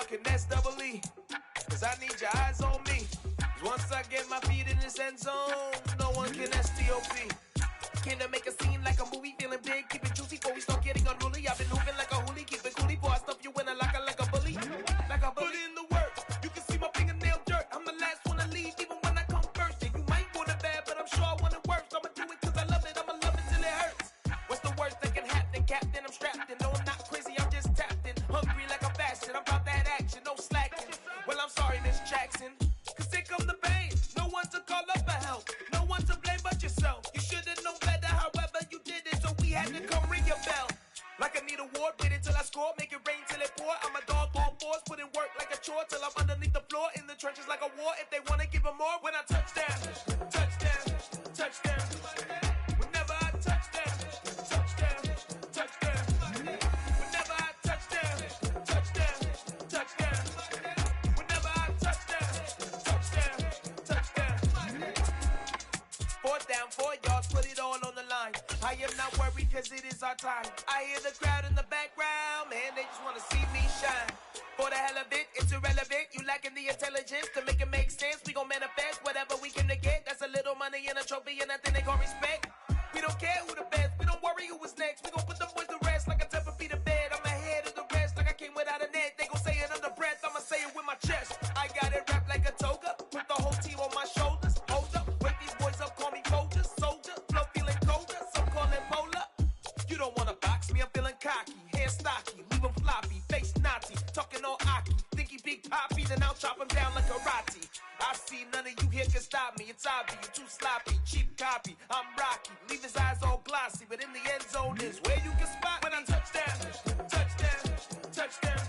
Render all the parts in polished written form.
y'all can S-double-E. Cause I need your eyes on me. Cause once I get my feet in this end zone, no one can S-T-O-P. Came to make a scene like a movie, feeling big, keep it juicy before we start getting unruly. I've been moving like a hoolie, keep it coolie before I stuff you in a locker like a bully. Like a bully. Put in the work, you can see my fingernail dirt. I'm the last one to leave, even when I come first. And you might want it bad, but I'm sure I want it worse. I'ma do it cause I love it, I'ma love it till it hurts. What's the worst that can happen, Captain? I'm strapped in, no I'm not crazy, I'm just tapped in. Hungry like a fashion, I'm about that action, no slacking. Well I'm sorry, Miss Jackson, cause here come the pain. No one to call up for help, no one to blame but yourself. You should've known better, however you did it, so we had to come ring your bell. Like I need a ward, wait until I score, make it rain till it pour. I'm a dog on force, put in work like a chore till I'm underneath the floor, in the trenches like a war. If they wanna give them more, when I touch down, touchdown, touchdown. Whenever I touch down, touchdown, touchdown. Whenever I touch down, touchdown, touchdown. Whenever I touch down, touchdown, touchdown. 4th down, 4 yards, put it all on the line. I am not worried cause it is our time. I hear the crowd in the background, man, they just wanna see me shine. For the hell of it, it's irrelevant. You lacking the intelligence to make it make sense. We gon' manifest whatever we came to get. That's a little money and a trophy and nothing they call respect. We don't care who the best, we don't worry who was next. We gon' put them boys to rest like a 10 feet of bed. I'm ahead of the rest like I came without a net. They gon' say it under breath, I'ma say it with my chest. I got it wrapped like a toga, put the whole team on my shoulders. Hold up, wake these boys up, call me Folger, soldier, flow feeling colder, some call it polar. You don't wanna box me, I'm feeling cocky, hair stocky, leave him floppy, face naughty, talking all aki, think he big poppy, then I'll chop him down like karate. I see none of you here can stop me, it's obvious, you too sloppy, cheap copy, I'm rocky, leave his eyes all glossy, but in the end zone is where you can spot when I touchdown, touchdown, touchdown.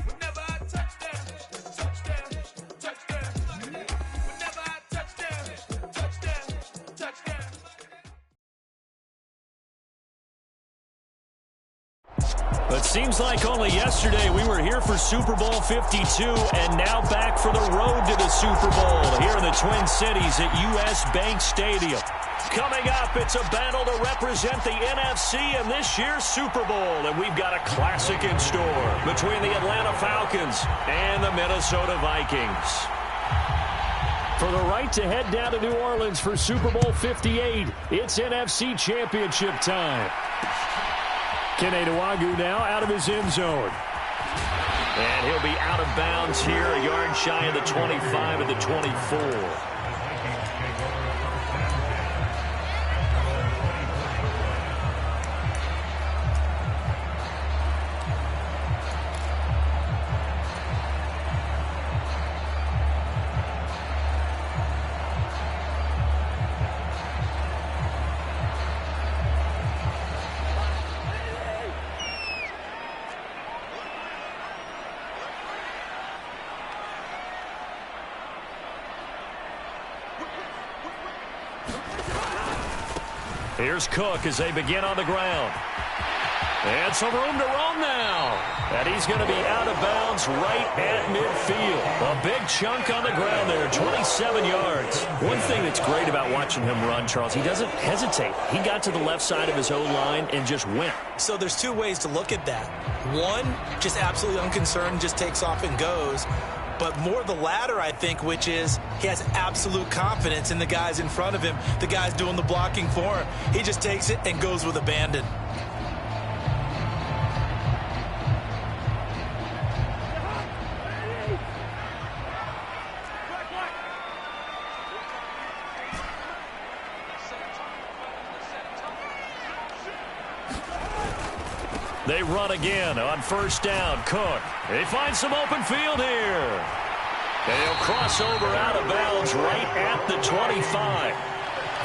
Whenever I touchdown, touchdown, touchdown. Whenever I touchdown, touchdown, touchdown. But seems like only yesterday we were here for Super Bowl 52 and now back for the road to the Super Bowl here in the Twin Cities at US Bank Stadium. Coming up, it's a battle to represent the NFC in this year's Super Bowl, and we've got a classic in store between the Atlanta Falcons and the Minnesota Vikings. For the right to head down to New Orleans for Super Bowl 58, it's NFC Championship time. Keneduagu now out of his end zone. And he'll be out of bounds here, a yard shy of the 25 at the 24. Here's Cook as they begin on the ground. And some room to roam now. And he's going to be out of bounds right at midfield. A big chunk on the ground there, 27 yards. One thing that's great about watching him run, Charles, he doesn't hesitate. He got to the left side of his O-line and just went. So there's two ways to look at that. One, just absolutely unconcerned, just takes off and goes. But more the latter, I think, which is he has absolute confidence in the guys in front of him, the guys doing the blocking for him. He just takes it and goes with abandon. They run again on first down. Cook. They find some open field here. They'll cross over out of bounds right at the 25.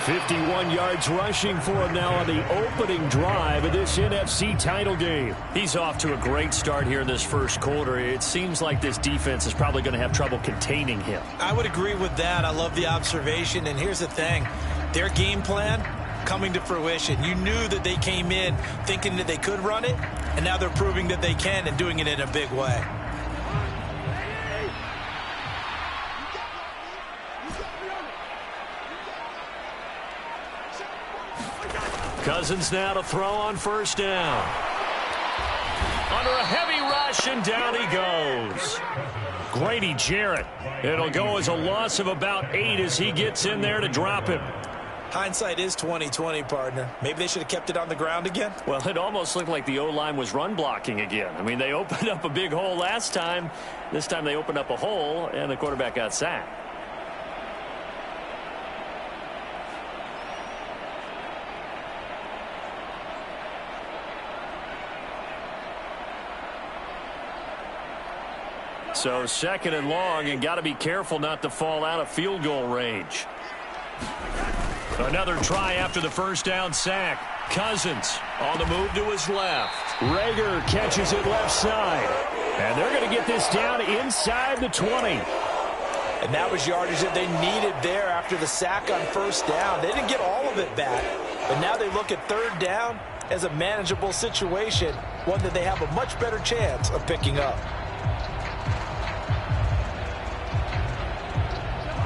51 yards rushing for him now on the opening drive of this NFC title game. He's off to a great start here in this first quarter. It seems like this defense is probably going to have trouble containing him. I would agree with that. I love the observation. And here's the thing. Their game plan coming to fruition. You knew that they came in thinking that they could run it, and now they're proving that they can and doing it in a big way. Cousins now to throw on first down. Under a heavy rush, possession. Down he goes. Grady Jarrett. It'll go as a loss of about 8 as he gets in there to drop him. Hindsight is 20/20, partner. Maybe they should have kept it on the ground again. Well, it almost looked like the O-line was run blocking again. I mean, they opened up a big hole last time. This time they opened up a hole, and the quarterback got sacked. So 2nd and long, and got to be careful not to fall out of field goal range. Another try after the first down sack. Cousins on the move to his left. Rager catches it left side. And they're going to get this down inside the 20. And that was yardage that they needed there after the sack on first down. They didn't get all of it back. But now they look at 3rd down as a manageable situation, one that they have a much better chance of picking up.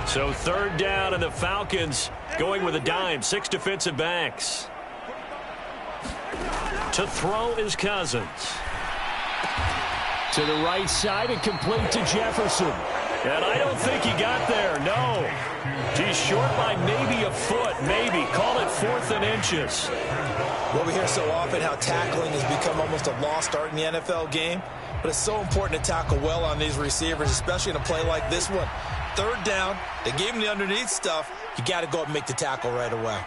So 3rd down, and the Falcons going with a dime. 6 defensive backs. To throw is Cousins. To the right side and complete to Jefferson. And I don't think he got there, no. He's short by maybe a foot, maybe. Call it 4th and inches. Well, we hear so often how tackling has become almost a lost art in the NFL game. But it's so important to tackle well on these receivers, especially in a play like this one. 3rd down, they gave him the underneath stuff. You got to go up and make the tackle right away.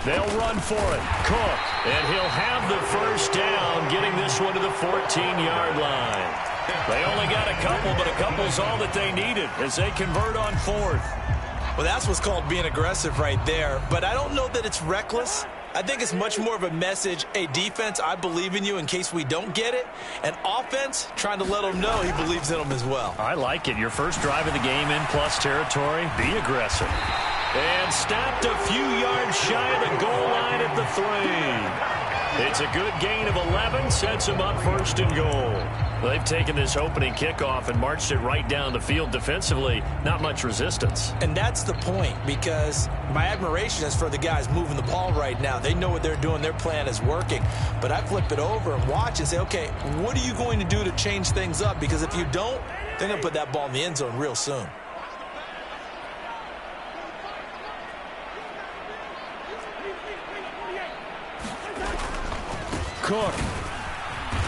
They'll run for it. Cook, and he'll have the first down, getting this one to the 14-yard line. They only got a couple, but a couple's all that they needed as they convert on 4th. Well, that's what's called being aggressive right there. But I don't know that it's reckless. I think it's much more of a message, hey, defense, I believe in you in case we don't get it. And offense, trying to let them know he believes in them as well. I like it. Your first drive of the game in plus territory, be aggressive. And stopped a few yards shy of the goal line at the 3. It's a good gain of 11, sets them up 1st and goal. They've taken this opening kickoff and marched it right down the field defensively. Not much resistance. And that's the point, because my admiration is for the guys moving the ball right now. They know what they're doing. Their plan is working. But I flip it over and watch and say, okay, what are you going to do to change things up? Because if you don't, they're going to put that ball in the end zone real soon. Cook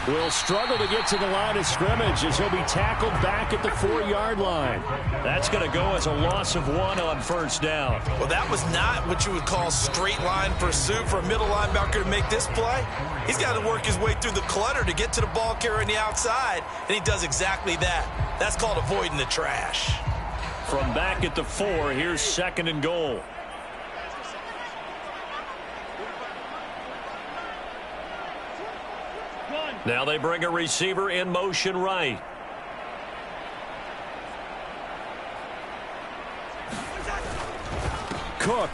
will struggle to get to the line of scrimmage as he'll be tackled back at the 4-yard line. That's going to go as a loss of 1 on first down. Well, that was not what you would call straight line pursuit for a middle linebacker to make this play. He's got to work his way through the clutter to get to the ball carrier on the outside, and he does exactly that. That's called avoiding the trash. From back at the 4, here's 2nd and goal. Now they bring a receiver in motion right. Cook.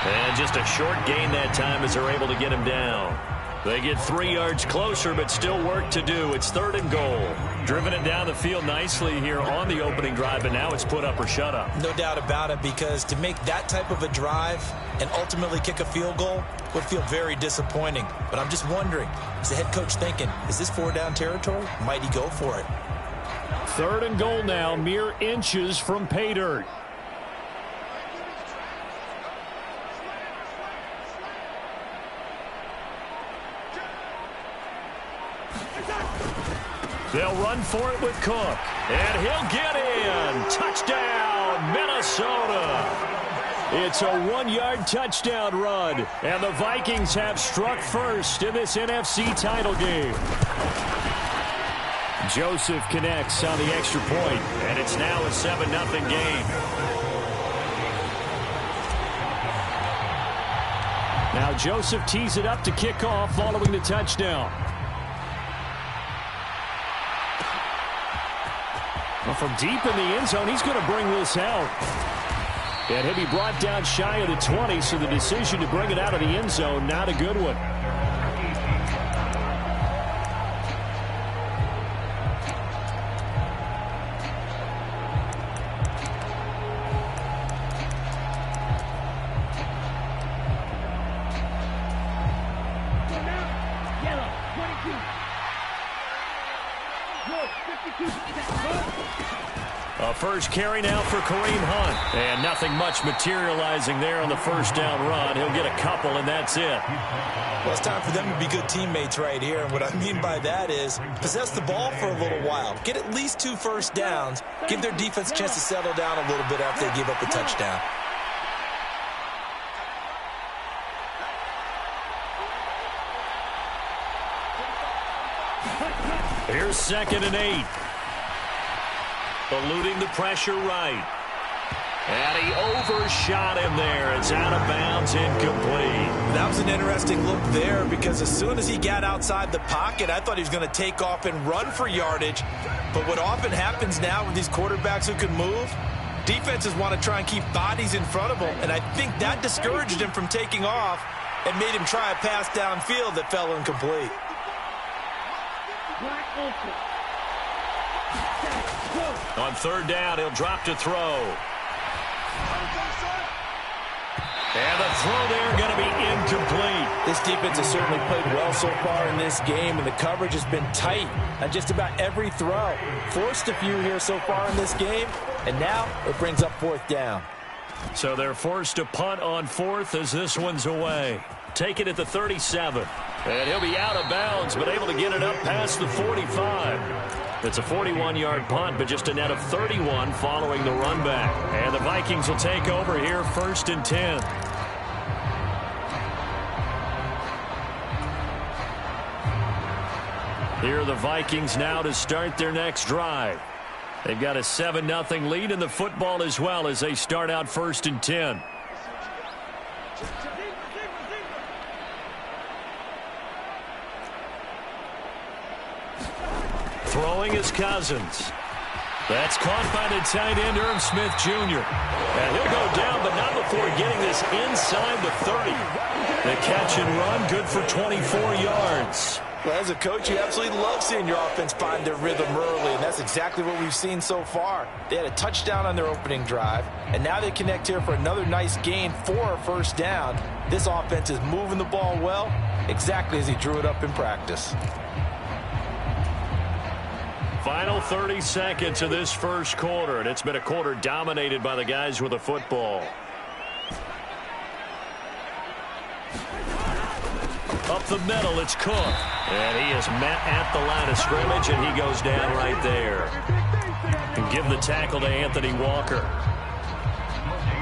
And just a short gain that time as they're able to get him down. They get 3 yards closer, but still work to do. It's 3rd and goal. Driven it down the field nicely here on the opening drive, and now it's put up or shut up. No doubt about it, because to make that type of a drive and ultimately kick a field goal would feel very disappointing. But I'm just wondering, is the head coach thinking, is this 4-down territory? Might he go for it? 3rd and goal now, mere inches from pay dirt. They'll run for it with Cook. And he'll get in. Touchdown, Minnesota. It's a 1-yard touchdown run. And the Vikings have struck first in this NFC title game. Joseph connects on the extra point, and it's now a 7-0 game. Now Joseph tees it up to kick off following the touchdown. Well, from deep in the end zone, he's going to bring this out. And he'll be brought down shy of the 20, so the decision to bring it out of the end zone, not a good one. A first carry now for Kareem Hunt. And nothing much materializing there on the first down run. He'll get a couple, and that's it. Well, it's time for them to be good teammates right here. And what I mean by that is possess the ball for a little while. Get at least 2 first downs. Give their defense a chance to settle down a little bit after they give up a touchdown. Here's 2nd and 8. Eluding the pressure right. And he overshot him there. It's out of bounds, incomplete. That was an interesting look there because as soon as he got outside the pocket, I thought he was going to take off and run for yardage. But what often happens now with these quarterbacks who can move, defenses want to try and keep bodies in front of them. And I think that discouraged him from taking off and made him try a pass downfield that fell incomplete. On 3rd down, he'll drop to throw. And the throw there going to be incomplete. This defense has certainly played well so far in this game, and the coverage has been tight on just about every throw. Forced a few here so far in this game, and now it brings up 4th down. So they're forced to punt on 4th as this one's away. Take it at the 37. And he'll be out of bounds, but able to get it up past the 45. It's a 41-yard punt, but just a net of 31 following the run back. And the Vikings will take over here 1st and 10. Here are the Vikings now to start their next drive. They've got a 7-0 lead in the football as well as they start out 1st and 10. Throwing is Cousins. That's caught by the tight end, Irv Smith Jr. And he'll go down, but not before getting this inside the 30. The catch and run, good for 24 yards. Well, as a coach, you absolutely love seeing your offense find their rhythm early, and that's exactly what we've seen so far. They had a touchdown on their opening drive, and now they connect here for another nice gain for a 1st down. This offense is moving the ball well, exactly as he drew it up in practice. Final 30 seconds of this first quarter, and it's been a quarter dominated by the guys with the football. Up the middle, it's Cook. And he is met at the line of scrimmage, and he goes down right there. And give the tackle to Anthony Walker.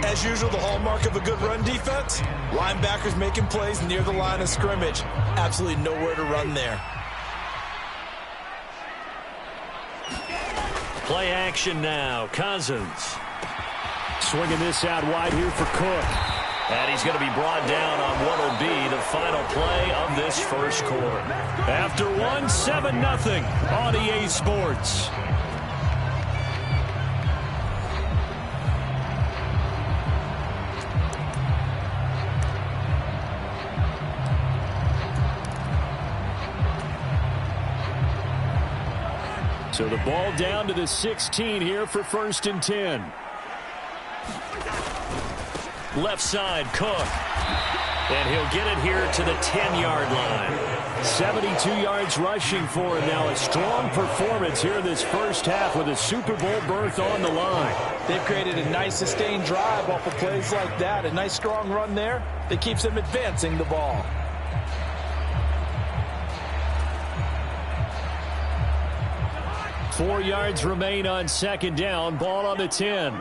As usual, the hallmark of a good run defense, linebackers making plays near the line of scrimmage. Absolutely nowhere to run there. Play action now. Cousins. Swinging this out wide here for Cook. And he's going to be brought down on what will be the final play of this first quarter. After 7-0 on EA Sports. So the ball down to the 16 here for 1st and 10. Left side, Cook. And he'll get it here to the 10-yard line. 72 yards rushing for him now. A strong performance here this first half with a Super Bowl berth on the line. They've created a nice sustained drive off of plays like that. A nice strong run there that keeps them advancing the ball. Four yards remain on 2nd down. Ball on the 10.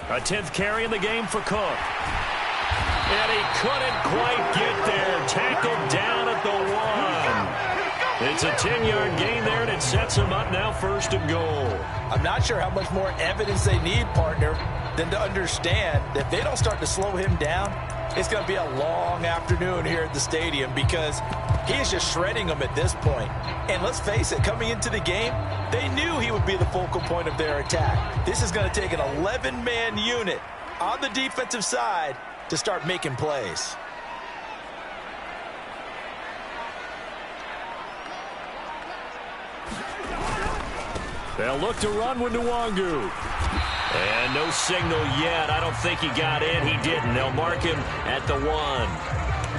A 10th carry in the game for Cook. And he couldn't quite get there. Tackled down at the 1. It's a 10-yard gain there, and it sets him up now 1st and goal. I'm not sure how much more evidence they need, partner, than to understand that if they don't start to slow him down, it's going to be a long afternoon here at the stadium because he is just shredding them at this point. And let's face it, coming into the game, they knew he would be the focal point of their attack. This is going to take an 11-man unit on the defensive side to start making plays. They'll look to run with Nwangu. And no signal yet. I don't think he got in. He didn't. They'll mark him at the 1.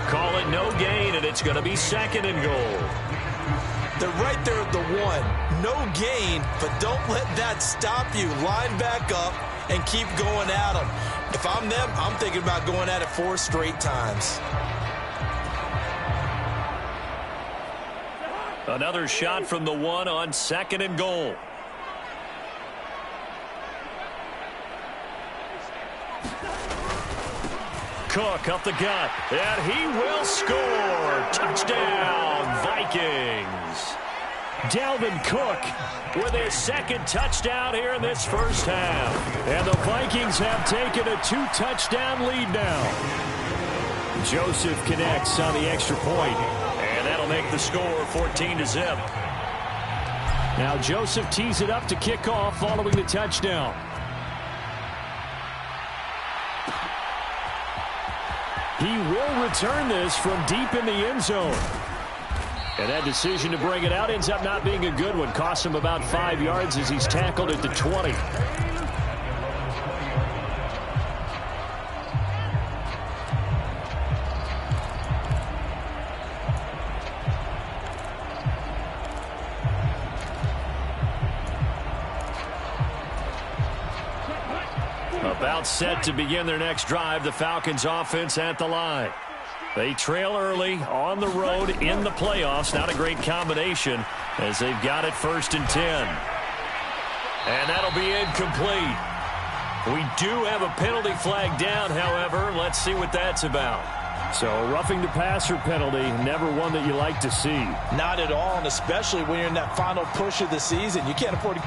Call it no gain, and it's going to be 2nd and goal. They're right there at the 1. No gain, but don't let that stop you. Line back up and keep going at them. If I'm them, I'm thinking about going at it 4 straight times. Another shot from the 1 on 2nd and goal. Cook up the gut, and he will score. Touchdown, Vikings. Dalvin Cook with his 2nd touchdown here in this first half. And the Vikings have taken a 2-touchdown lead now. Joseph connects on the extra point, and that'll make the score 14-0. Now Joseph tees it up to kick off following the touchdown. He will return this from deep in the end zone. And that decision to bring it out ends up not being a good one. Costs him about 5 yards as he's tackled at the 20. About set to begin their next drive, the Falcons offense at the line. They trail early on the road in the playoffs. Not a great combination as they've got it 1st and 10. And that'll be incomplete. We do have a penalty flag down, however. Let's see what that's about. So roughing the passer penalty, never one that you like to see. Not at all, and especially when you're in that final push of the season. You can't afford to...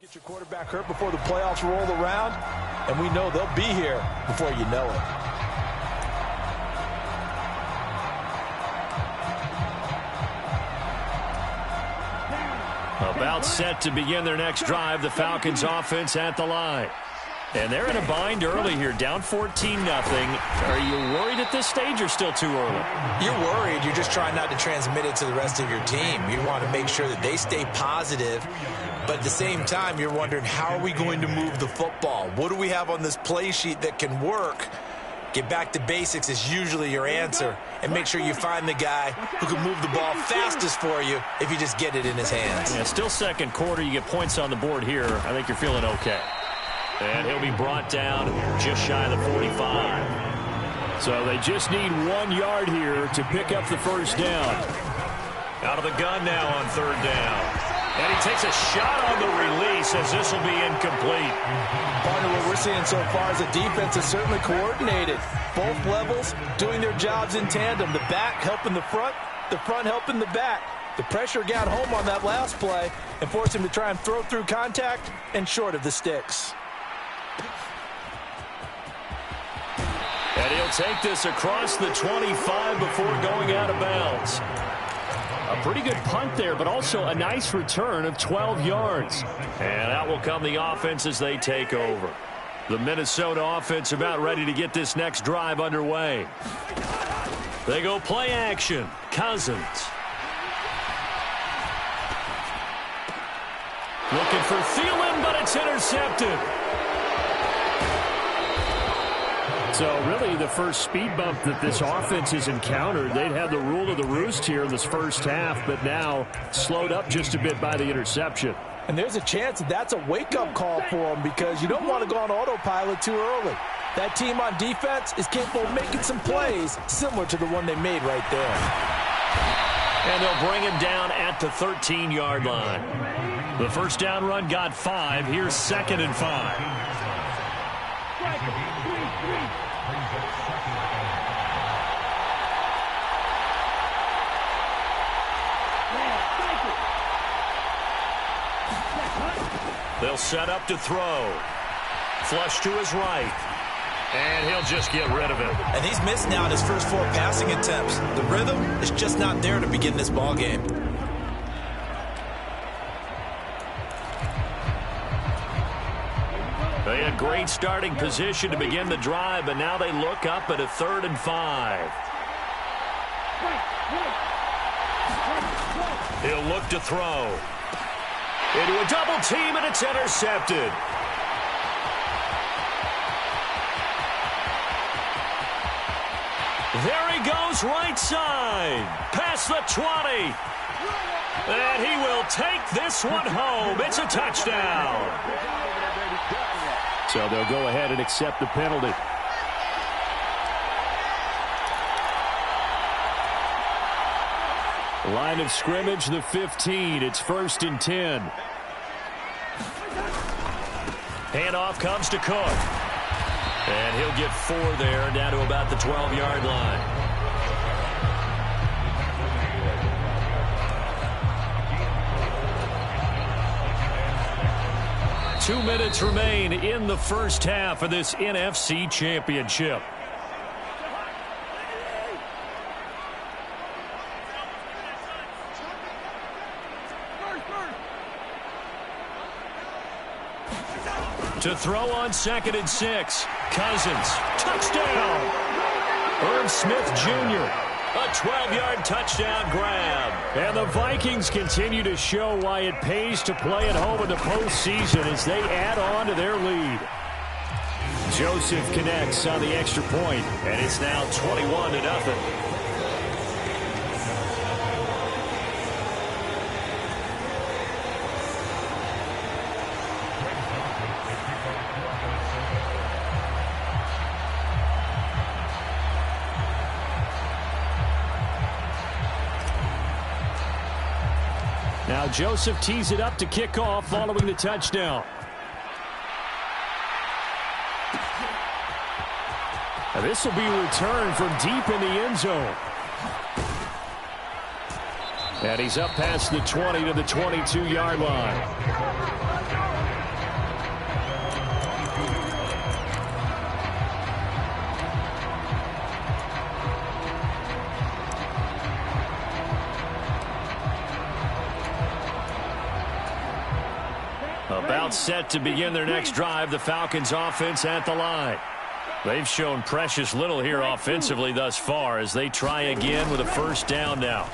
Get your quarterback hurt before the playoffs roll around, and we know they'll be here before you know it. About set to begin their next drive, the Falcons offense at the line. And they're in a bind early here, down 14-0. Are you worried at this stage or still too early? You're worried. You're just trying not to transmit it to the rest of your team. You want to make sure that they stay positive. But at the same time, you're wondering, how are we going to move the football? What do we have on this play sheet that can work? Get back to basics is usually your answer. And make sure you find the guy who can move the ball fastest for you if you just get it in his hands. Yeah, still 2nd quarter. You get points on the board here. I think you're feeling okay. And he'll be brought down just shy of the 45. So they just need 1 yard here to pick up the first down. Out of the gun now on 3rd down. And he takes a shot on the release as this will be incomplete. Partner, what we're seeing so far is the defense is certainly coordinated. Both levels doing their jobs in tandem. The back helping the front helping the back. The pressure got home on that last play and forced him to try and throw through contact and short of the sticks. And he'll take this across the 25 before going out of bounds. A pretty good punt there, but also a nice return of 12 yards. And out will come the offense as they take over. The Minnesota offense about ready to get this next drive underway. They go play action. Cousins. Looking for Thielen, but it's intercepted. So really the first speed bump that this offense has encountered, they'd have the rule of the roost here in this first half, but now slowed up just a bit by the interception. And there's a chance that that's a wake-up call for them because you don't want to go on autopilot too early. That team on defense is capable of making some plays similar to the one they made right there. And they'll bring him down at the 13-yard line. The first down run got 5. Here's 2nd and 5. They'll set up to throw. Flush to his right. And he'll just get rid of it. And he's missed now in his first 4 passing attempts. The rhythm is just not there to begin this ball game. They had great starting position to begin the drive, but now they look up at a 3rd and 5. He'll look to throw. Into a double team, and it's intercepted. There he goes, right side. Past the 20. And he will take this one home. It's a touchdown. So they'll go ahead and accept the penalty. Line of scrimmage, the 15. It's 1st and 10. Handoff comes to Cook. And he'll get 4 there, down to about the 12-yard line. Two minutes remain in the first half of this NFC Championship. To throw on 2nd and 6. Cousins. Touchdown. Irv Smith Jr. A 12-yard touchdown grab. And the Vikings continue to show why it pays to play at home in the postseason as they add on to their lead. Joseph connects on the extra point, and it's now 21-0. Now Joseph tees it up to kick off following the touchdown. Now this will be returned from deep in the end zone. And he's up past the 20 to the 22-yard line. About set to begin their next drive, the Falcons offense at the line. They've shown precious little here offensively thus far as they try again with a 1st down now.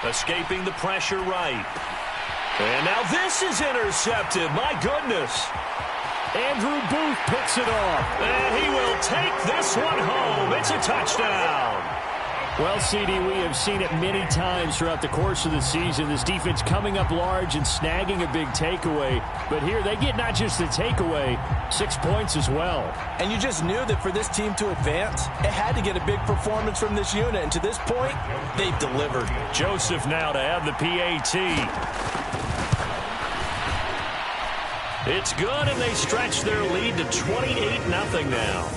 Escaping the pressure right. And now this is intercepted. My goodness. Andrew Booth picks it off. And he will take this one home. It's a touchdown. Well, CD, we have seen it many times throughout the course of the season. This defense coming up large and snagging a big takeaway. But here they get not just the takeaway, 6 points as well. And you just knew that for this team to advance, it had to get a big performance from this unit. And to this point, they've delivered. Joseph now to have the PAT. It's good, and they stretch their lead to 28-0 now.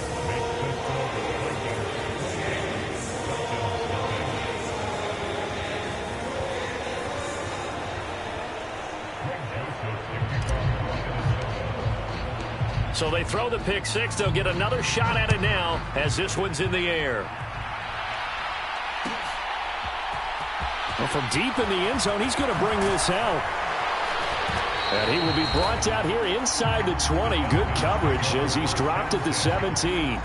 So they throw the pick 6. They'll get another shot at it now as this one's in the air. Well, from deep in the end zone, he's going to bring this out. And he will be brought down here inside the 20. Good coverage as he's dropped at the 17.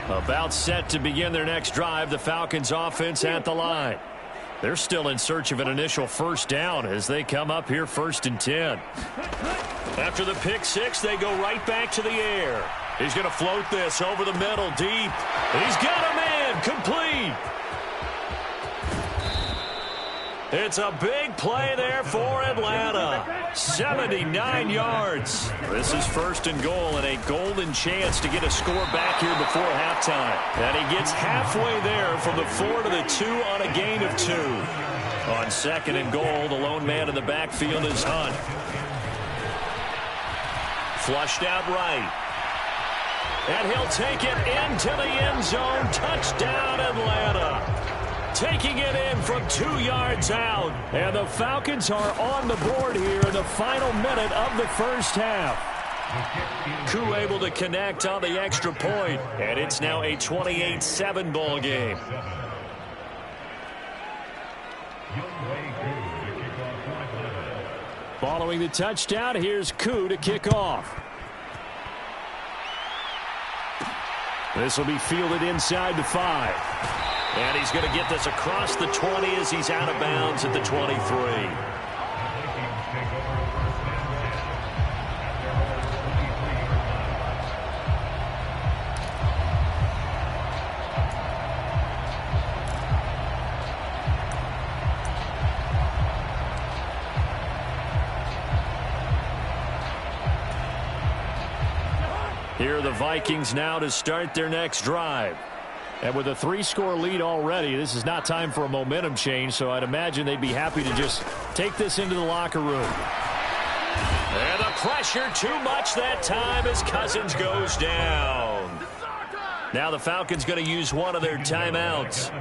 About set to begin their next drive, the Falcons offense at the line. They're still in search of an initial 1st down as they come up here 1st and 10. After the pick 6, they go right back to the air. He's going to float this over the middle deep. He's got a man complete. It's a big play there for Atlanta. 79 yards. This is 1st and goal and a golden chance to get a score back here before halftime. And he gets halfway there from the 4 to the 2 on a gain of 2. On 2nd and goal, the lone man in the backfield is Hunt. Flushed out right. And he'll take it into the end zone. Touchdown, Atlanta. Taking it in from 2 yards out. And the Falcons are on the board here in the final minute of the first half. Koo able to connect on the extra point. And it's now a 28-7 ball game. Following the touchdown, here's Koo to kick off. This will be fielded inside the 5. And he's going to get this across the 20 as he's out of bounds at the 23. Here are the Vikings now to start their next drive. And with a 3-score lead already, this is not time for a momentum change, so I'd imagine they'd be happy to just take this into the locker room. And the pressure too much that time as Cousins goes down. Now the Falcons going to use one of their timeouts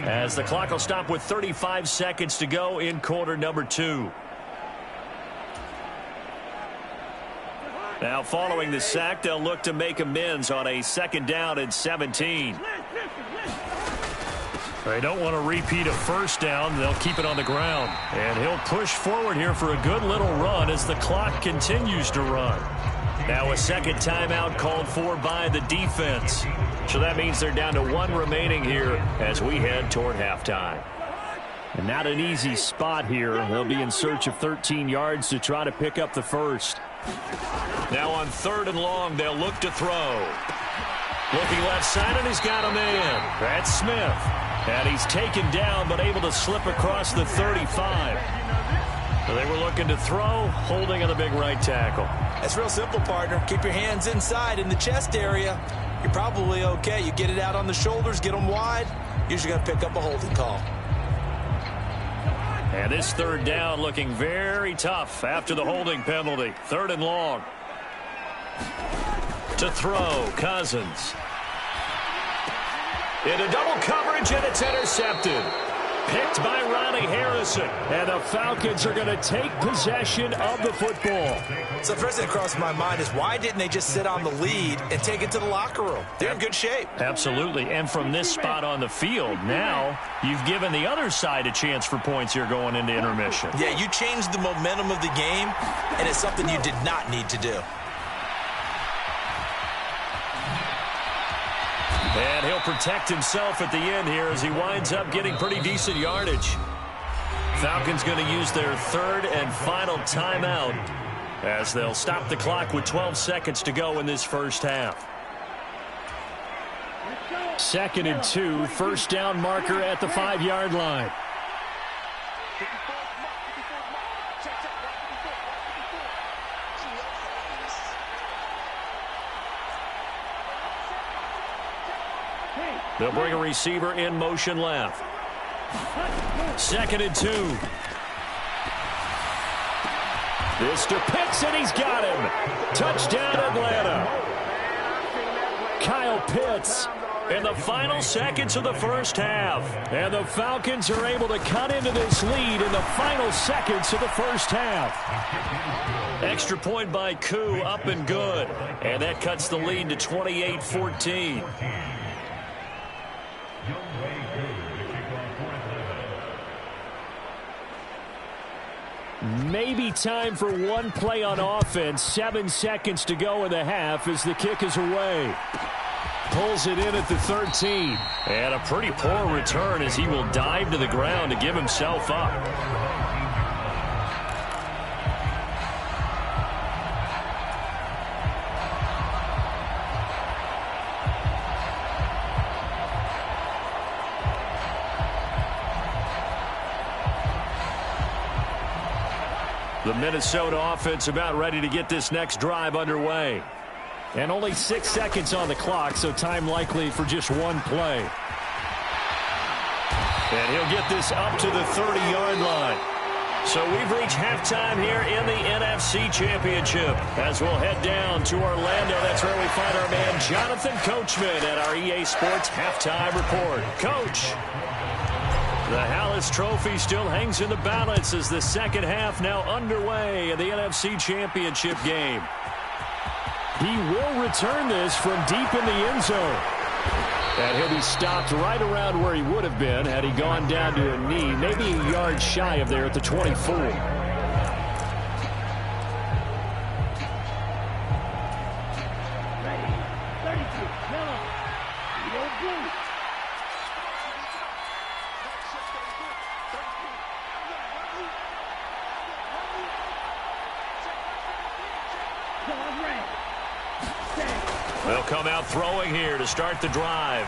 as the clock will stop with 35 seconds to go in quarter number 2. Now following the sack, they'll look to make amends on a 2nd down and 17. They don't want to repeat a 1st down. They'll keep it on the ground. And he'll push forward here for a good little run as the clock continues to run. Now a 2nd timeout called for by the defense. So that means they're down to 1 remaining here as we head toward halftime. And not an easy spot here. They'll be in search of 13 yards to try to pick up the 1st. Now on 3rd and long, they'll look to throw. Looking left side, and he's got a man. That's Smith. And he's taken down, but able to slip across the 35. So they were looking to throw, holding on the big right tackle. That's real simple, partner. Keep your hands inside in the chest area. You're probably okay. You get it out on the shoulders, get them wide. Usually going to pick up a holding call. And this 3rd down looking very tough after the holding penalty. 3rd and long. To throw, Cousins. Into double coverage, and it's intercepted. Picked by Ronnie Harrison. And the Falcons are going to take possession of the football. So the first thing that crossed my mind is why didn't they just sit on the lead and take it to the locker room? They're in good shape. Absolutely. And from this spot on the field, now you've given the other side a chance for points here going into intermission. Yeah, you changed the momentum of the game, and it's something you did not need to do. And he'll protect himself at the end here as he winds up getting pretty decent yardage. Falcons going to use their 3rd and final timeout as they'll stop the clock with 12 seconds to go in this first half. 2nd and 2, 1st down marker at the 5-yard line. They'll bring a receiver in motion left. 2nd and 2. This to Pitts, and he's got him. Touchdown, Atlanta. Kyle Pitts in the final seconds of the first half. And the Falcons are able to cut into this lead in the final seconds of the first half. Extra point by Koo, up and good. And that cuts the lead to 28-14. Maybe time for one play on offense. 7 seconds to go in the half as the kick is away. Pulls it in at the 13. And a pretty poor return as he will dive to the ground to give himself up. The Minnesota offense about ready to get this next drive underway. And only 6 seconds on the clock, so time likely for just one play. And he'll get this up to the 30-yard line. So we've reached halftime here in the NFC Championship. As we'll head down to Orlando, that's where we find our man Jonathan Coachman at our EA Sports Halftime Report. Coach, the Hallis Trophy still hangs in the balance as the second half now underway in the NFC Championship game. He will return this from deep in the end zone. And he'll be stopped right around where he would have been had he gone down to a knee, maybe a yard shy of there at the 24. They'll come out throwing here to start the drive.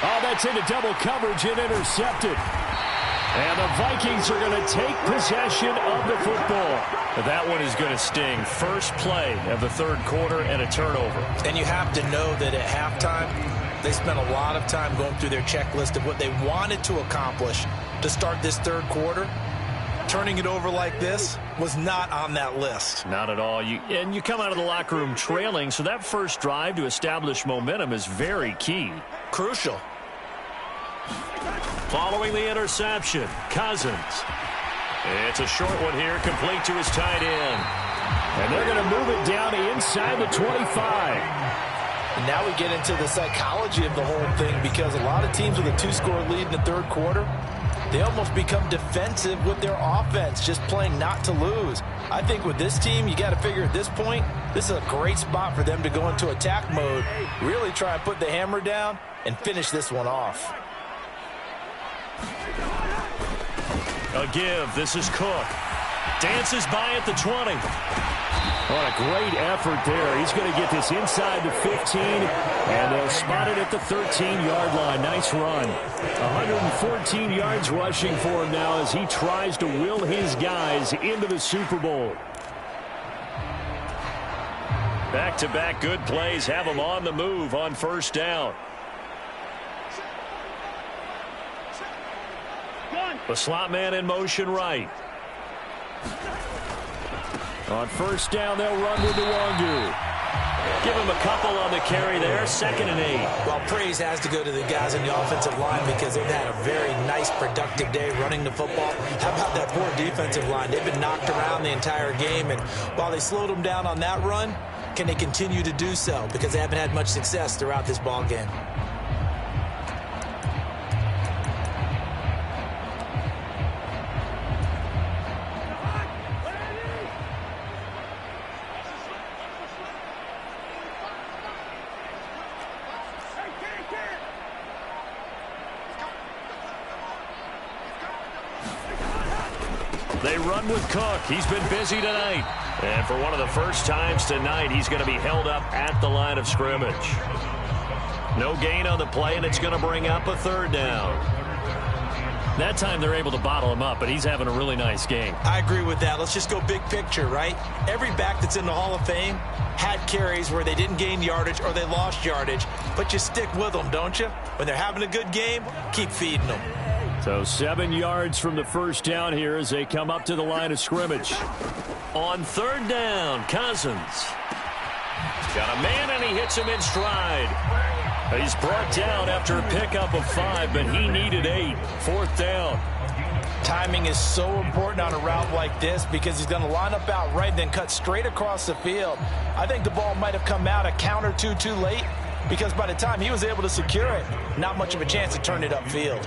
Oh, that's into double coverage and intercepted. And the Vikings are going to take possession of the football. But that one is going to sting. First play of the third quarter and a turnover. And you have to know that at halftime, they spent a lot of time going through their checklist of what they wanted to accomplish to start this third quarter. Turning it over like this was not on that list. Not at all. And you come out of the locker room trailing, so that first drive to establish momentum is very key. Crucial. Following the interception, Cousins. It's a short one here, complete to his tight end. And they're going to move it down inside the 25. And now we get into the psychology of the whole thing, because a lot of teams with a two-score lead in the third quarter, they almost become defensive with their offense, just playing not to lose. I think with this team, you got to figure at this point, this is a great spot for them to go into attack mode, really try and put the hammer down and finish this one off. A give. This is Cook. Dances by at the 20. What a great effort there. He's going to get this inside the 15, and they'll spot it at the 13-yard line. Nice run. 114 yards rushing for him now as he tries to will his guys into the Super Bowl. Back-to-back good plays have him on the move on first down. The slot man in motion right. On first down, they'll run with Nwangu. Give him a couple on the carry there, 2nd and 8. Well, praise has to go to the guys in the offensive line because they've had a very nice, productive day running the football. How about that poor defensive line? They've been knocked around the entire game, and while they slowed them down on that run, can they continue to do so? Because they haven't had much success throughout this ball game. They run with Cook. He's been busy tonight. And for one of the first times tonight, he's going to be held up at the line of scrimmage. No gain on the play, and it's going to bring up a 3rd down. That time they're able to bottle him up, but he's having a really nice game. I agree with that. Let's just go big picture, right? Every back that's in the Hall of Fame had carries where they didn't gain yardage or they lost yardage, but you stick with them, don't you? When they're having a good game, keep feeding them. So 7 yards from the first down here as they come up to the line of scrimmage. On 3rd down, Cousins. Got a man, and he hits him in stride. He's brought down after a pickup of 5, but he needed 8. 4th down. Timing is so important on a route like this because he's going to line up out right and then cut straight across the field. I think the ball might have come out a count or two too late because by the time he was able to secure it, not much of a chance to turn it upfield.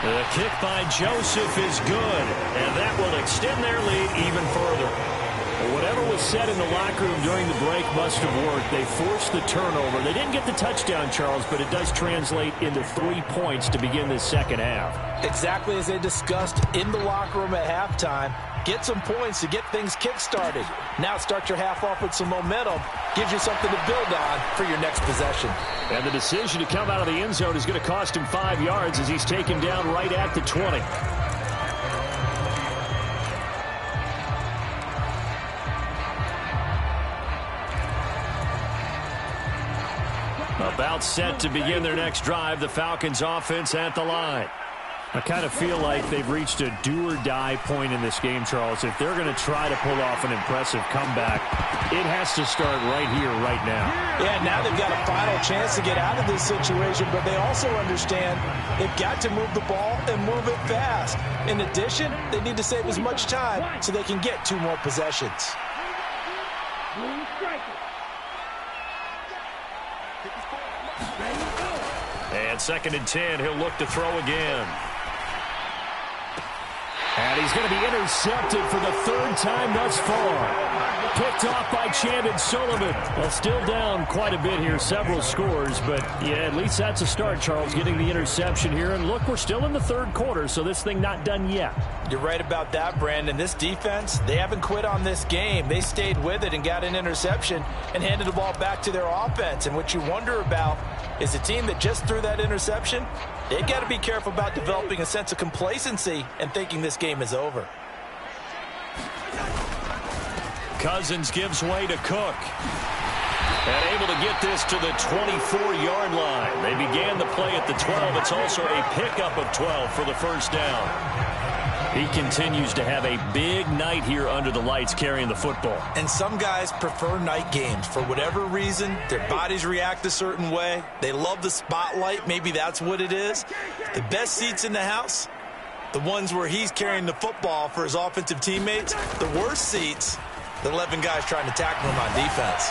The kick by Joseph is good, and that will extend their lead even further. Well, whatever was said in the locker room during the break must have worked. They forced the turnover. They didn't get the touchdown, Charles, but it does translate into 3 points to begin this second half. Exactly as they discussed in the locker room at halftime. Get some points to get things kick-started. Now start your half off with some momentum. Gives you something to build on for your next possession. And the decision to come out of the end zone is going to cost him 5 yards as he's taken down right at the 20. A About set to begin their next drive. The Falcons offense at the line. I kind of feel like they've reached a do-or-die point in this game, Charles. If they're going to try to pull off an impressive comeback, it has to start right here, right now. Yeah, now they've got a final chance to get out of this situation, but they also understand they've got to move the ball and move it fast. In addition, they need to save as much time so they can get 2 more possessions. And 2nd and 10, he'll look to throw again. And he's going to be intercepted for the 3rd time thus far. Picked off by Chandon Sullivan. Well, still down quite a bit here, several scores. But, yeah, at least that's a start, Charles, getting the interception here. And, look, we're still in the 3rd quarter, so this thing not done yet. You're right about that, Brandon. This defense, they haven't quit on this game. They stayed with it and got an interception and handed the ball back to their offense. And what you wonder about is the team that just threw that interception, they've got to be careful about developing a sense of complacency and thinking this game is over. Cousins gives way to Cook. And able to get this to the 24-yard line. They began the play at the 12. It's also a pickup of 12 for the first down. He continues to have a big night here under the lights carrying the football. And some guys prefer night games. For whatever reason, their bodies react a certain way. They love the spotlight. Maybe that's what it is. The best seats in the house, the ones where he's carrying the football for his offensive teammates. The worst seats, the 11 guys trying to tackle him on defense.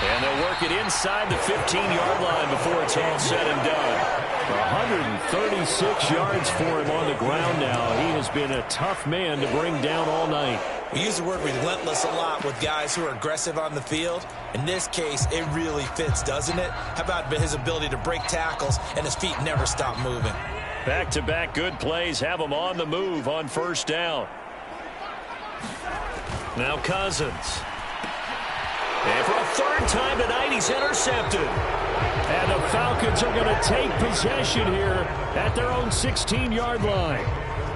And they'll work it inside the 15-yard line before it's all said and done. 136 yards for him on the ground now. He has been a tough man to bring down all night. We use the word relentless a lot with guys who are aggressive on the field. In this case, it really fits, doesn't it? How about his ability to break tackles and his feet never stop moving? Back-to-back good plays have him on the move on first down. Now Cousins. And for a 3rd time tonight, he's intercepted. And the Falcons are going to take possession here at their own 16-yard line.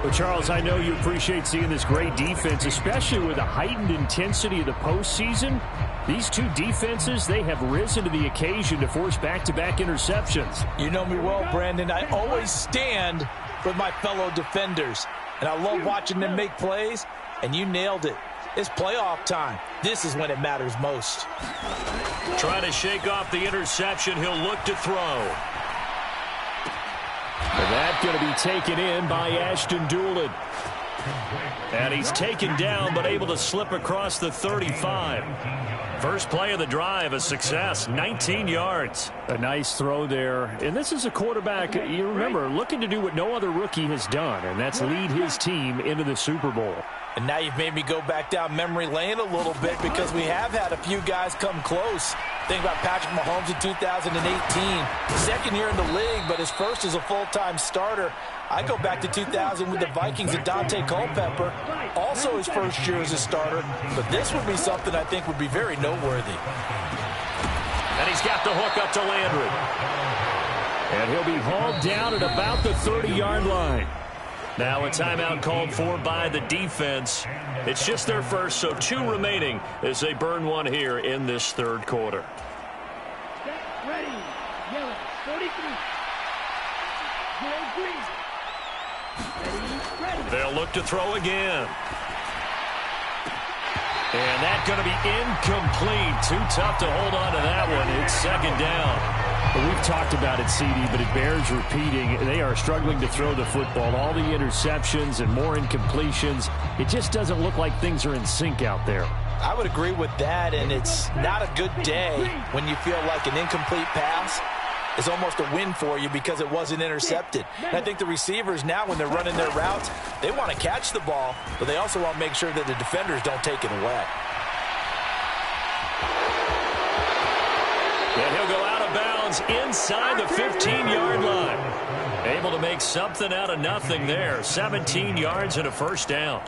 But, Charles, I know you appreciate seeing this great defense, especially with the heightened intensity of the postseason. These 2 defenses, they have risen to the occasion to force back-to-back interceptions. You know me well, Brandon. I always stand with my fellow defenders. And I love watching them make plays, and you nailed it. It's playoff time. This is when it matters most. Trying to shake off the interception. He'll look to throw. And that's going to be taken in by Ashton Doolin. And he's taken down, but able to slip across the 35. First play of the drive, a success, 19 yards. A nice throw there. And this is a quarterback, you remember, looking to do what no other rookie has done, and that's lead his team into the Super Bowl. And now you've made me go back down memory lane a little bit because we have had a few guys come close. Think about Patrick Mahomes in 2018. 2nd year in the league, but his first as a full-time starter. I go back to 2000 with the Vikings and Dante Culpepper. Also his first year as a starter. But this would be something I think would be very noteworthy. And he's got the hook up to Landry. And he'll be hauled down at about the 30-yard line. Now a timeout called for by the defense. It's just their first, so 2 remaining as they burn one here in this 3rd quarter. Ready, yellow, 43. Green. Ready. They'll look to throw again. And that's going to be incomplete. Too tough to hold on to that one. It's 2nd down. Well, we've talked about it, CD, but it bears repeating. They are struggling to throw the football. All the interceptions and more incompletions. It just doesn't look like things are in sync out there. I would agree with that, and it's not a good day when you feel like an incomplete pass is almost a win for you because it wasn't intercepted. And I think the receivers now, when they're running their routes, they want to catch the ball, but they also want to make sure that the defenders don't take it away. And he'll go out of bounds inside the 15-yard line. Able to make something out of nothing there. 17 yards and a first down.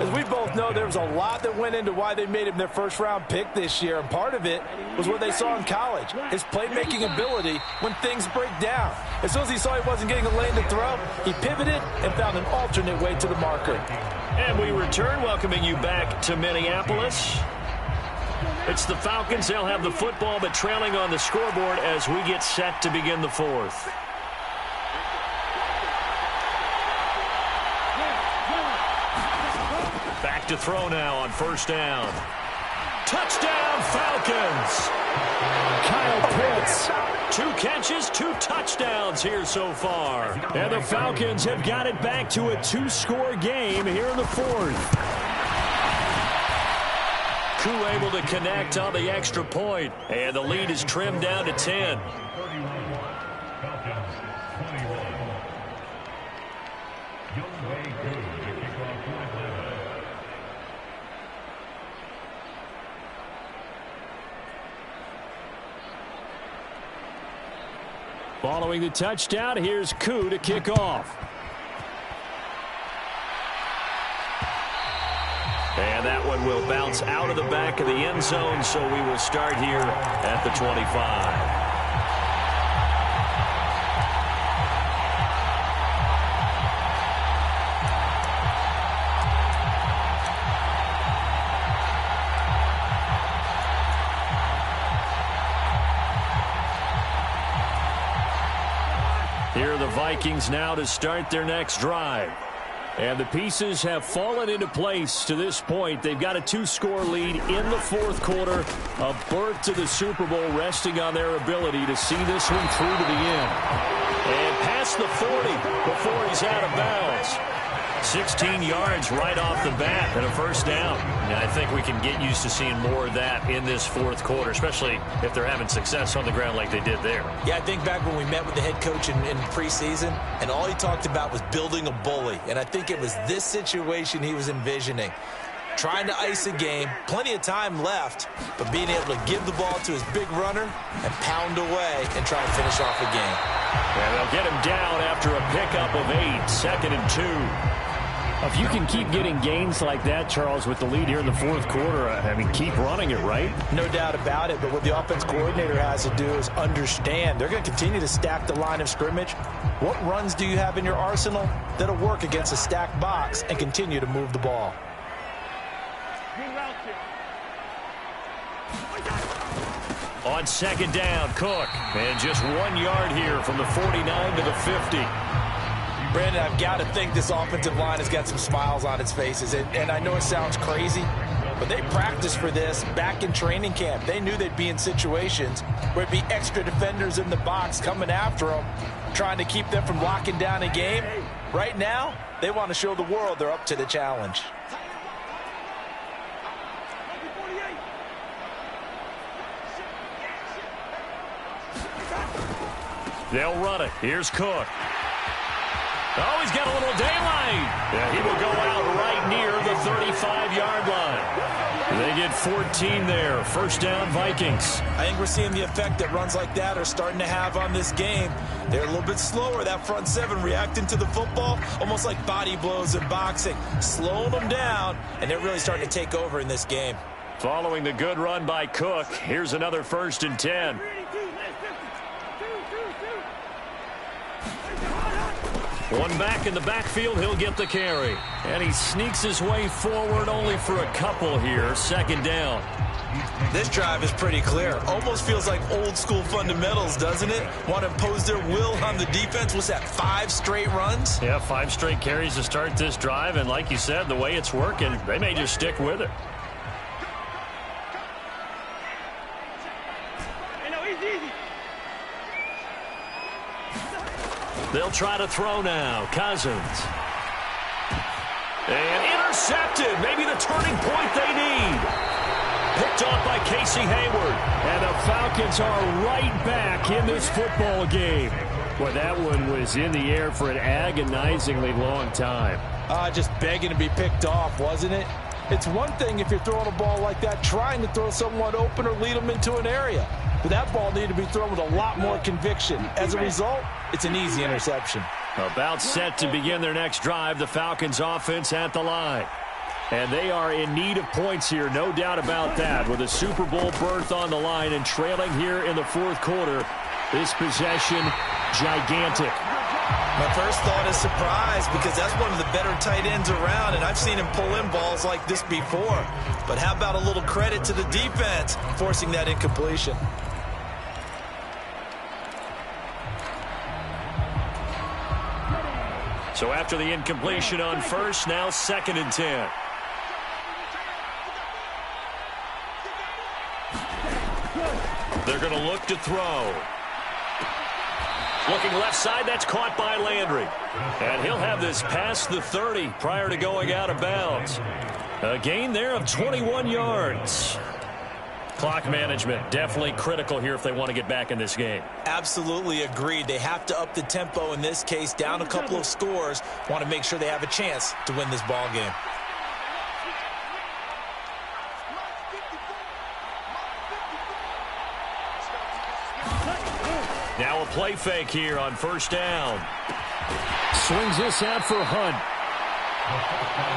As we both know, there was a lot that went into why they made him their first-round pick this year, and part of it was what they saw in college, his playmaking ability when things break down. As soon as he saw he wasn't getting a lane to throw, he pivoted and found an alternate way to the marker. And we return, welcoming you back to Minneapolis. It's the Falcons. They'll have the football, but trailing on the scoreboard as we get set to begin the fourth. Back to throw now on first down. Touchdown, Falcons! Kyle Pitts. 2 catches, 2 touchdowns here so far. And the Falcons have got it back to a 2-score game here in the fourth. Koo able to connect on the extra point, and the lead is trimmed down to 10. Following the touchdown, here's Koo to kick off. And that one will bounce out of the back of the end zone, so we will start here at the 25. Here are the Vikings now to start their next drive. And the pieces have fallen into place to this point. They've got a 2-score lead in the fourth quarter. A berth to the Super Bowl resting on their ability to see this one through to the end. And past the 40 before he's out of bounds. 16 yards right off the bat and a first down. And I think we can get used to seeing more of that in this fourth quarter, especially if they're having success on the ground like they did there. Yeah, I think back when we met with the head coach in preseason, and all he talked about was building a bully. And I think it was this situation he was envisioning. Trying to ice a game, plenty of time left, but being able to give the ball to his big runner and pound away and try to finish off a game. And they'll get him down after a pickup of 8, 2nd and 2. If you can keep getting gains like that, Charles, with the lead here in the fourth quarter, I mean, keep running it, right? No doubt about it, but what the offense coordinator has to do is understand they're going to continue to stack the line of scrimmage. What runs do you have in your arsenal that'll work against a stacked box and continue to move the ball? On second down, Cook. And just 1 yard here from the 49 to the 50. Brandon, I've got to think this offensive line has got some smiles on its faces. And I know it sounds crazy, but they practiced for this back in training camp. They knew they'd be in situations where it'd be extra defenders in the box coming after them, trying to keep them from locking down a game. Right now, they want to show the world they're up to the challenge. They'll run it. Here's Cook. Oh, he's got a little daylight. Yeah, he will go out right near the 35-yard line. They get 14 there. First down, Vikings. I think we're seeing the effect that runs like that are starting to have on this game. They're a little bit slower, that front seven, reacting to the football, almost like body blows in boxing, slowing them down, and they're really starting to take over in this game. Following the good run by Cook, here's another 1st and 10. One back in the backfield, he'll get the carry. And he sneaks his way forward only for a couple here. 2nd down. This drive is pretty clear. Almost feels like old school fundamentals, doesn't it? Want to impose their will on the defense. What's that, 5 straight runs? Yeah, 5 straight carries to start this drive. And like you said, the way it's working, they may just stick with it. They'll try to throw now. Cousins. And intercepted. Maybe the turning point they need. Picked off by Casey Hayward. And the Falcons are right back in this football game. Boy, that one was in the air for an agonizingly long time. Just begging to be picked off, wasn't it? It's one thing if you're throwing a ball like that, trying to throw someone open or lead them into an area. But that ball needed to be thrown with a lot more conviction. As a result, it's an easy interception. About set to begin their next drive, the Falcons offense at the line. And they are in need of points here, no doubt about that. With a Super Bowl berth on the line and trailing here in the fourth quarter, this possession gigantic. My first thought is surprise, because that's one of the better tight ends around, and I've seen him pull in balls like this before. But how about a little credit to the defense forcing that incompletion? So after the incompletion on first, now 2nd and 10. They're going to look to throw. Looking left side, that's caught by Landry. And he'll have this past the 30 prior to going out of bounds. A gain there of 21 yards. Clock management definitely critical here if they want to get back in this game. Absolutely agreed. They have to up the tempo in this case, down a couple of scores. Want to make sure they have a chance to win this ball game. Now a play fake here on first down. Swings this out for Hunt.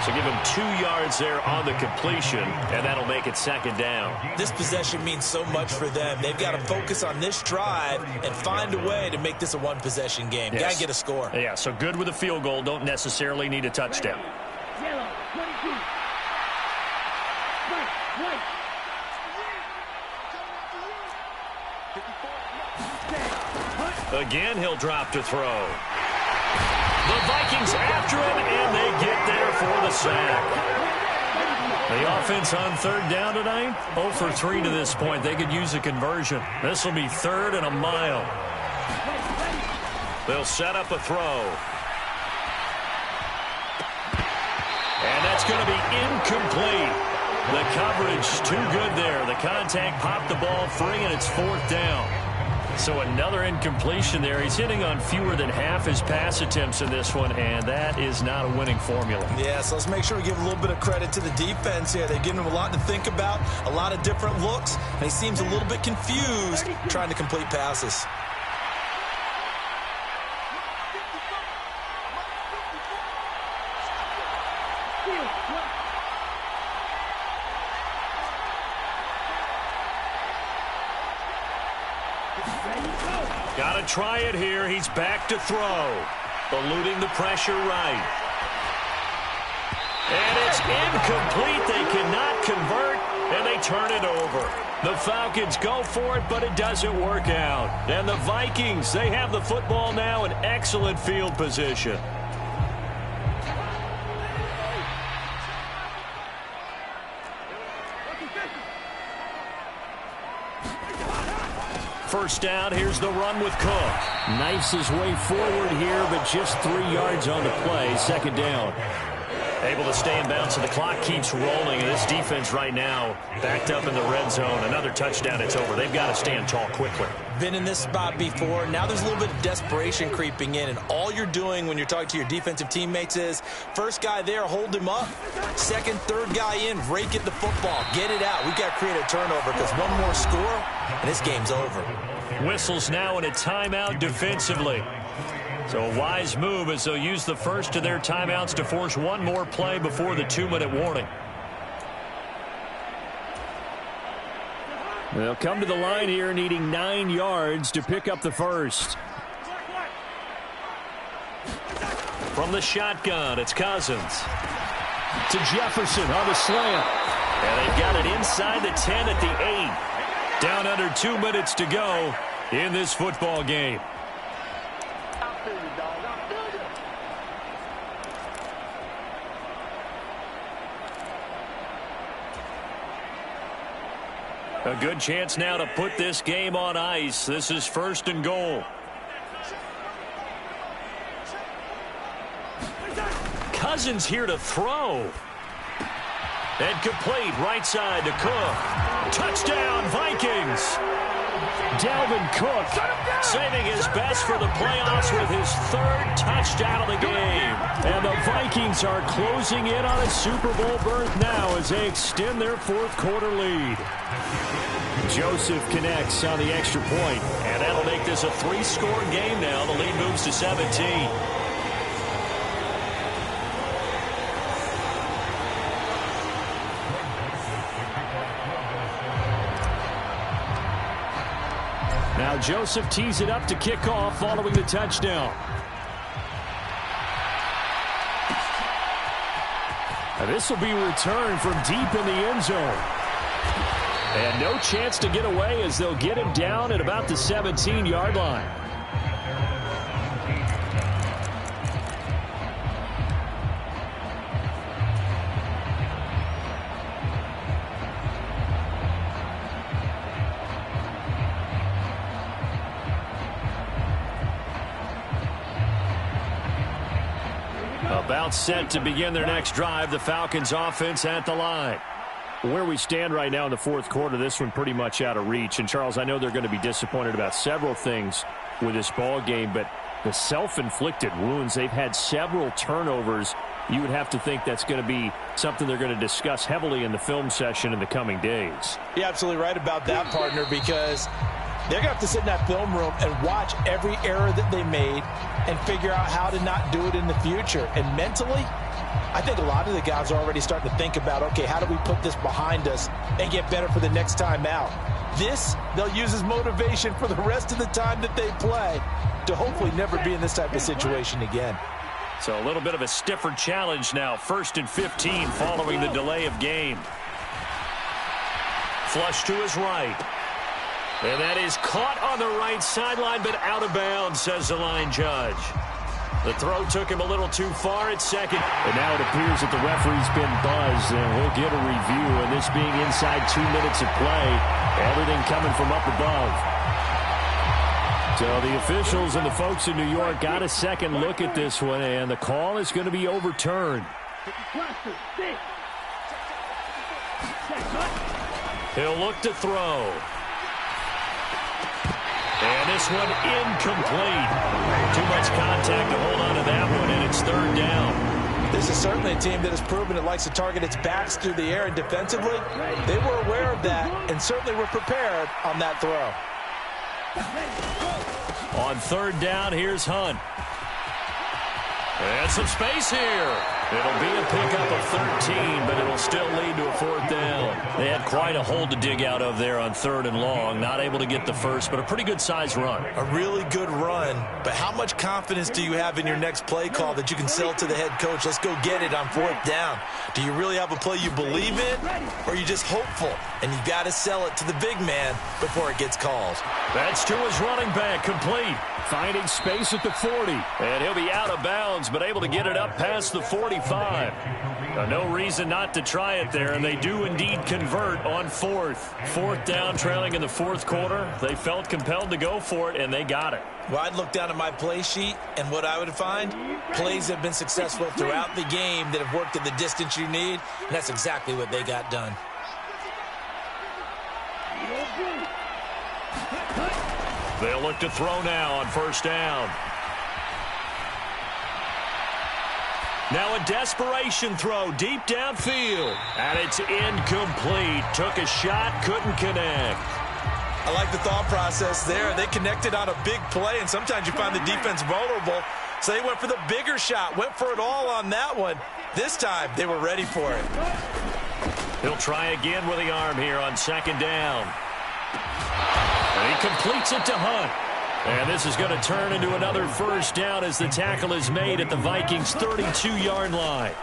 So give him 2 yards there on the completion, and that'll make it 2nd down. This possession means so much for them. They've got to focus on this drive and find a way to make this a one-possession game. Yes. Got to get a score. Yeah, so good with a field goal. Don't necessarily need a touchdown. Yellow, 22. White. Again, he'll drop to throw. The Vikings after him, and they get there for the sack. The offense on 3rd down tonight, 0 for 3 to this point. They could use a conversion. This will be 3rd and a mile. They'll set up a throw. And that's going to be incomplete. The coverage too good there. The contact popped the ball free, and it's 4th down. So another incompletion there. He's hitting on fewer than half his pass attempts in this one, and that is not a winning formula. Yeah, so let's make sure we give a little bit of credit to the defense here. They've given him a lot to think about, a lot of different looks, and he seems a little bit confused trying to complete passes. Got to try it here. He's back to throw. Eluding the pressure right. And it's incomplete. They cannot convert, and they turn it over. The Falcons go for it, but it doesn't work out. And the Vikings, they have the football now in excellent field position. First down, here's the run with Cook. Knifes his way forward here, but just 3 yards on the play. 2nd down. Able to stay in bounds, so the clock keeps rolling. And this defense right now backed up in the red zone. Another touchdown, it's over. They've got to stand tall quickly. Been in this spot before. Now there's a little bit of desperation creeping in, and all you're doing when you're talking to your defensive teammates is first guy there, hold him up. Second, third guy in, rake at the football. Get it out. We've got to create a turnover because one more score, and this game's over. Whistles now in a timeout defensively. So a wise move as they'll use the first of their timeouts to force one more play before the 2-minute warning. They'll come to the line here needing 9 yards to pick up the first. From the shotgun, it's Cousins. To Jefferson on the slant. And they've got it inside the 10 at the 8. Down under 2 minutes to go in this football game. A good chance now to put this game on ice. This is 1st and goal. Cousins here to throw. And complete right side to Cook. Touchdown, Vikings. Dalvin Cook saving his best for the playoffs with his 3rd touchdown of the game. And the Vikings are closing in on a Super Bowl berth now as they extend their 4th quarter lead. Joseph connects on the extra point. And that'll make this a 3-score game now. The lead moves to 17. Now Joseph tees it up to kick off following the touchdown. And this will be returned from deep in the end zone. And no chance to get away as they'll get him down at about the 17-yard line. About set to begin their next drive, the Falcons offense at the line. Where we stand right now in the fourth quarter, this one pretty much out of reach. And, Charles, I know they're going to be disappointed about several things with this ball game, but the self-inflicted wounds, they've had several turnovers. You would have to think that's going to be something they're going to discuss heavily in the film session in the coming days. You're absolutely right about that, partner, because they're going to have to sit in that film room and watch every error that they made and figure out how to not do it in the future. And mentally, I think a lot of the guys are already starting to think about, okay, how do we put this behind us and get better for the next time out? This, they'll use as motivation for the rest of the time that they play to hopefully never be in this type of situation again. So a little bit of a stiffer challenge now. 1st and 15 following the delay of game. Flush to his right. And that is caught on the right sideline, but out of bounds, says the line judge. The throw took him a little too far at second. And now it appears that the referee's been buzzed, and we'll get a review. And this being inside 2 minutes of play, everything coming from up above. So the officials and the folks in New York got a second look at this one, and the call is going to be overturned. He'll look to throw. And this one incomplete. Too much contact to hold on to that one, and it's 3rd down. This is certainly a team that has proven it likes to target its backs through the air, and defensively, they were aware of that and certainly were prepared on that throw. On 3rd down, here's Hunt. And some space here. It'll be a pickup of 13, but it'll still lead to a 4th down. They had quite a hole to dig out of there on 3rd and long. Not able to get the first, but a pretty good-sized run. A really good run, but how much confidence do you have in your next play call that you can sell to the head coach? Let's go get it on 4th down. Do you really have a play you believe in, or are you just hopeful? And you got to sell it to the big man before it gets called. That's to his running back, complete. Finding space at the 40. And he'll be out of bounds, but able to get it up past the 45. No reason not to try it there, and they do indeed convert on 4th. 4th down, trailing in the 4th quarter. They felt compelled to go for it, and they got it. Well, I'd look down at my play sheet, and what I would find, plays have been successful throughout the game that have worked at the distance you need, and that's exactly what they got done. They'll look to throw now on 1st down. Now a desperation throw deep downfield. And it's incomplete. Took a shot, couldn't connect. I like the thought process there. They connected on a big play, and sometimes you find the defense vulnerable. So they went for the bigger shot, went for it all on that one. This time, they were ready for it. He'll try again with the arm here on 2nd down. And he completes it to Hunt. And this is going to turn into another 1st down as the tackle is made at the Vikings' 32-yard line.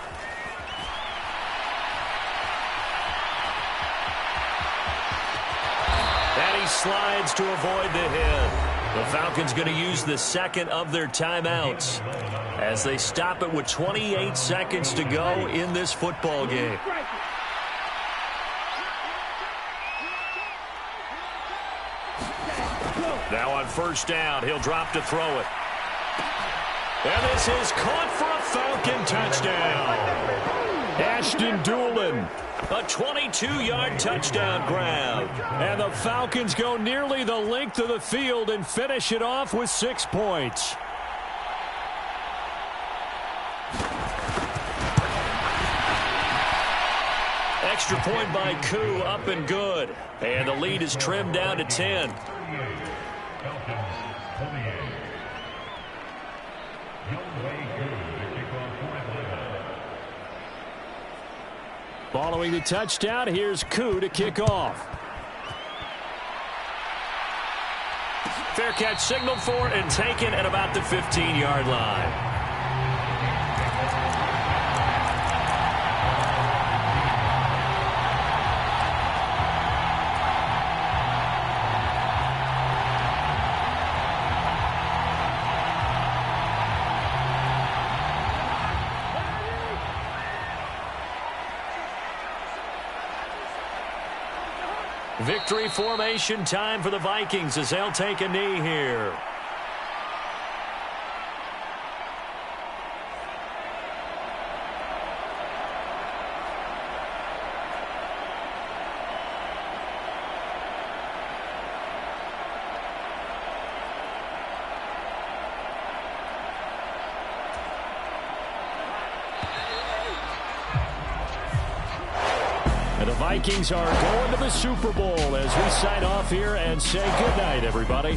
And he slides to avoid the hit. The Falcons going to use the 2nd of their timeouts as they stop it with 28 seconds to go in this football game. Now on 1st down, he'll drop to throw it. And this is caught for a Falcon touchdown. Ashton Doolin. A 22-yard touchdown grab. And the Falcons go nearly the length of the field and finish it off with 6 points. Extra point by Koo, up and good. And the lead is trimmed down to 10. Following the touchdown, here's Koo to kick off. Fair catch signaled for and taken at about the 15-yard line. Victory formation time for the Vikings as they'll take a knee here. And the Vikings are going to the Super Bowl as we sign off here and say goodnight, everybody.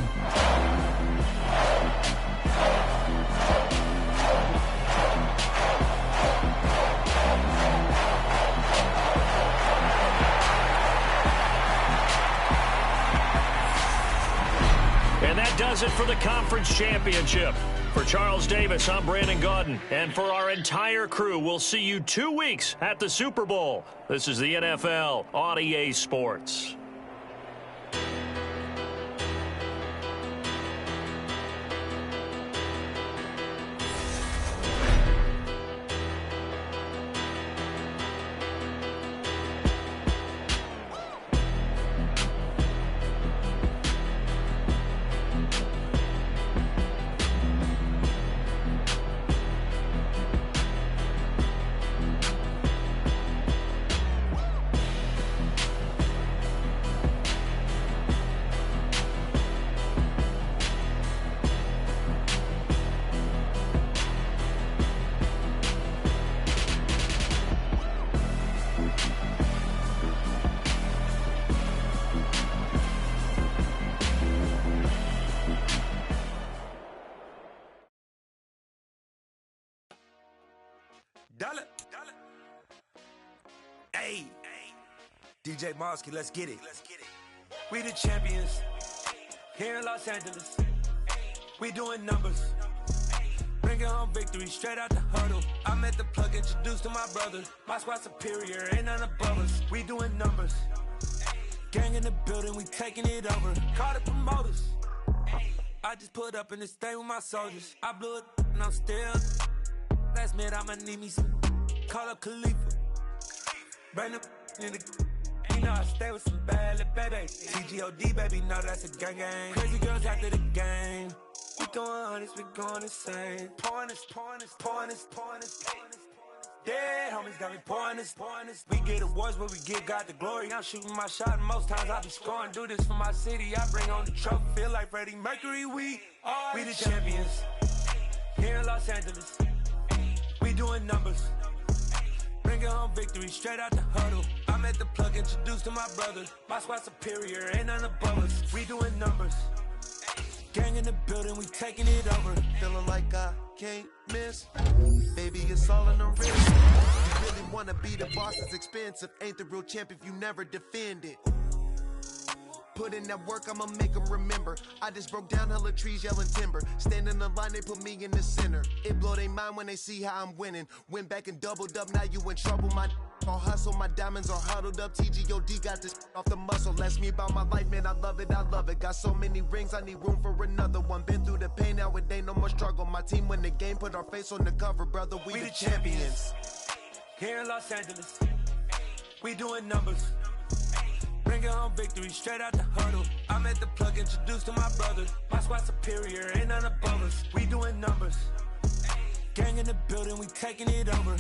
And that does it for the conference championship. For Charles Davis, I'm Brandon Gaudin. And for our entire crew, we'll see you 2 weeks at the Super Bowl. This is the NFL on EA Sports. Dollar. Hey, DJ Mosky, let's get it. We the champions here in Los Angeles. We doing numbers. Bringing home victory straight out the huddle. I'm at the plug, introduced to my brother. My squad superior, ain't none above us. We doing numbers. Gang in the building, we taking it over. Call the promoters. I just put up in this thing with my soldiers. I blew it and I'm still. Last minute, I'ma need me some. Call up Khalifa. Bring them in the. You know I stay with some bad little baby. TGOD, baby, know that's a gang gang. Crazy girls after the game. We going honest, we going insane. Pouring this. Dead homies got me pouring this. We get awards, but we give God the glory. I'm shooting my shot, and most times I be scoring. Do this for my city, I bring on the trophy. Feel like Freddie Mercury, we the champions. Here in Los Angeles. We doing numbers. Bringing home victory straight out the huddle. I'm at the plug, introduced to my brother. My squad superior, ain't none above us. We doing numbers. Gang in the building, we taking it over. Feeling like I can't miss. Baby, it's all in the wrist. You really wanna be the boss, it's expensive. Ain't the real champ if you never defend it. Put in that work, I'ma make them remember. I just broke down hella trees, yelling timber. Stand in the line, they put me in the center. It blow they mind when they see how I'm winning. Went back and doubled up, now you in trouble. My all hustle, my diamonds are huddled up. TGOD got this off the muscle. Ask me about my life, man, I love it. Got so many rings, I need room for another one. Been through the pain, now it ain't no more struggle. My team win the game, put our face on the cover, brother. We the champions. Here in Los Angeles, we doing numbers. Bringing home victory straight out the huddle. I'm at the plug, introduced to my brother. My squad superior, ain't none above us. We doing numbers. Gang in the building, we taking it over.